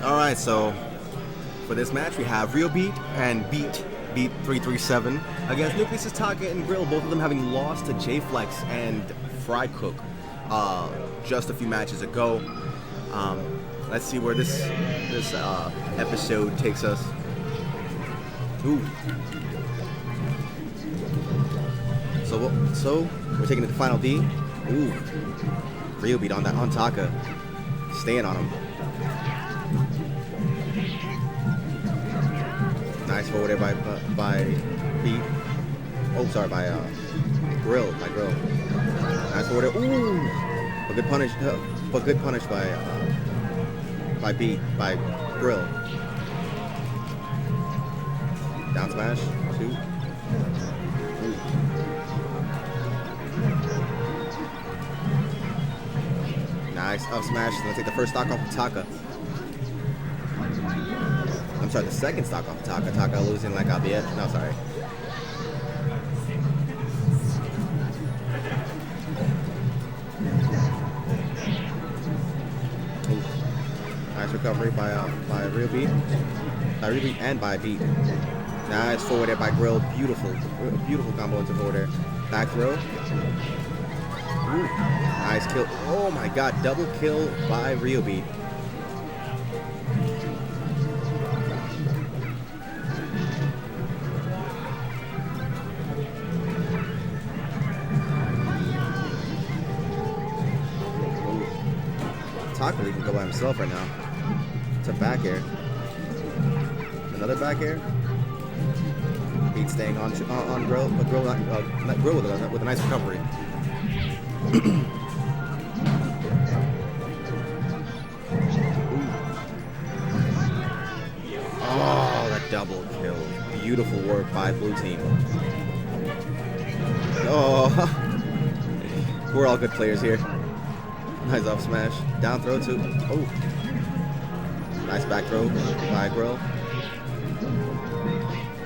Alright, so for this match we have Ryobeat and B337 against Nucleus, Taka, and Grill, both of them having lost to J-Flex and Fry Cook just a few matches ago. Let's see where this episode takes us. Ooh. So we're taking it to Final D. Ooh. Ryobeat on Taka. Staying on him. Nice forward there by B. Oh, sorry, by Grill. Nice forward there. Ooh. But good punish by Grill. Down smash. 2. Ooh. Nice up smash. Gonna take the first stock off of Taka. I'm sorry, the second stock off of Taka. Taka losing like Ryobeat. No, sorry. Ooh. Nice recovery by Ryobeat. By Ryobeat and by Beat. Nice forward there by Grill. Beautiful combo into forward there. Back throw. Ooh, nice kill. Oh my god, double kill by Ryobeat. Taka can go by himself right now. It's a back air. Another back air. Beat staying on Grill, but Grill not Grill with a nice recovery. Oh, that double kill. Beautiful work by blue team. Oh, we're all good players here. Nice up smash. Down throw too. Oh. Nice back throw by Grill.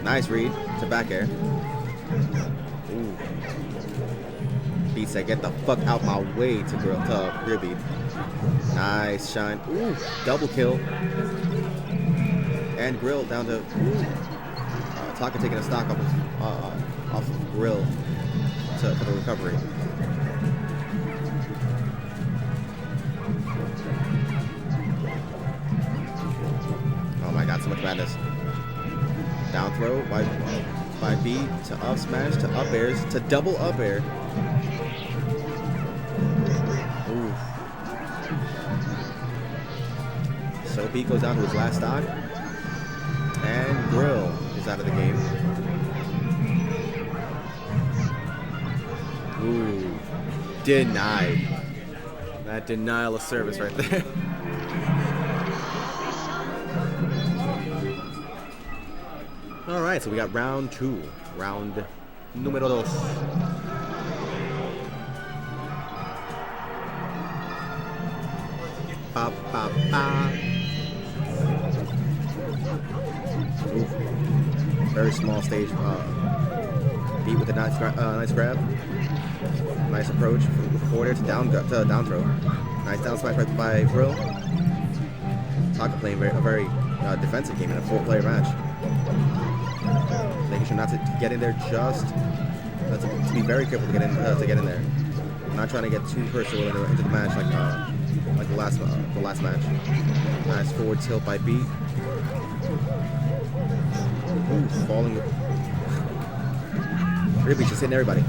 Nice read to back air. Ooh. Beat said, get the fuck out my way to Ryobeat. Nice shine. Ooh, double kill. And Grill down to Taka taking a stock off of Grill for the recovery. Oh my god, so much madness. Down throw by B to up smash to up airs to double up air. Ooh. So B goes down to his last stock. And Grill is out of the game. Ooh. Denied. That denial of service right there. Alright, so we got round 2. Round número 2. Ba, ba, ba. Ooh. Very small stage. Beat with a nice grab. Nice approach from forward air to down throw. Nice down smash right by Grill. Taka playing a very defensive game in a 4-player match. Making sure not to get in there, just to be very careful to get in there. Not trying to get too personal into the match like the last match. Nice forward tilt by B. Ooh, falling. Ryobeat just hitting everybody.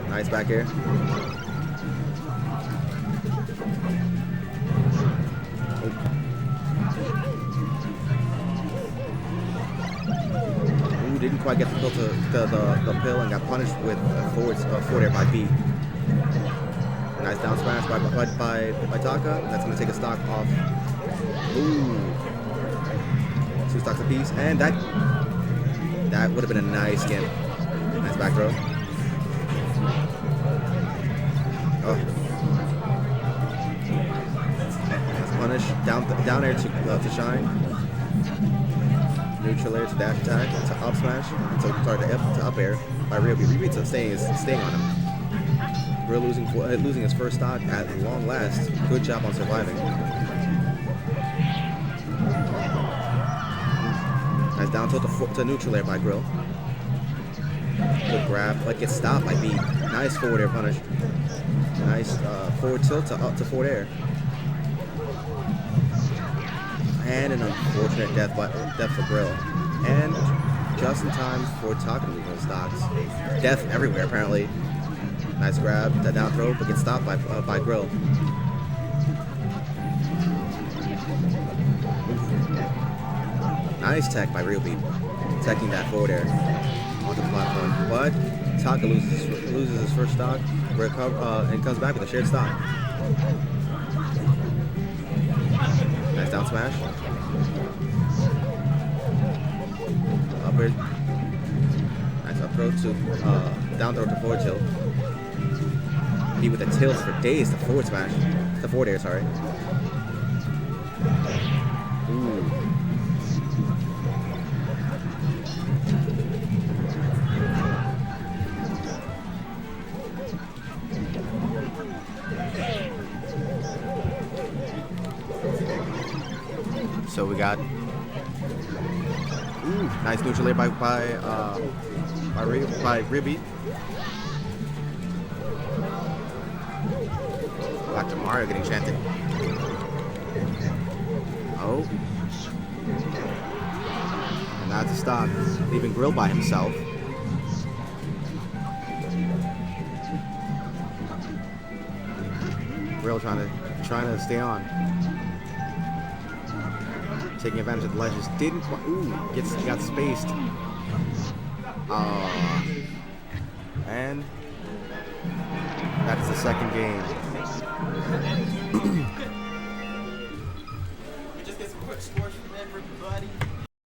Nice back air. Didn't quite get the pill and got punished with forward air by B. Nice down smash by Taka. That's going to take a stock off. Ooh. 2 stocks apiece. And that would have been a nice game. Nice back throw. Oh. Nice punish. Down air to shine. Neutral air to dash attack to up smash. To up air by Ryobeat. Ryobeat staying on him. Grill losing his first stock at long last. Good job on surviving. Down tilt to neutral air by Grill. Good grab, but gets stopped by Beat. Nice forward air punish. Nice forward tilt to up to forward air. And an unfortunate death for Grill. And just in time for Taka to lose those stocks. Death everywhere apparently. Nice grab, that down throw, but gets stopped by Grill. Nice tech by Ryobeat, teching that forward air onto the platform. But Taka loses his first stock, and comes back with a shared stock. Nice down smash. Upward. Nice up throw to down throw to forward tilt. Beat with the tilt for days to forward smash. To forward air, sorry. Ooh. So we got nice neutral air by Ryobeat. Back to Mario getting chanted. Oh. And that's a stock, leaving Grill by himself. Grill trying to stay on. Taking advantage of the ledges. Didn't quite. Ooh, got spaced. And that's the second game. Just get some quick scores from every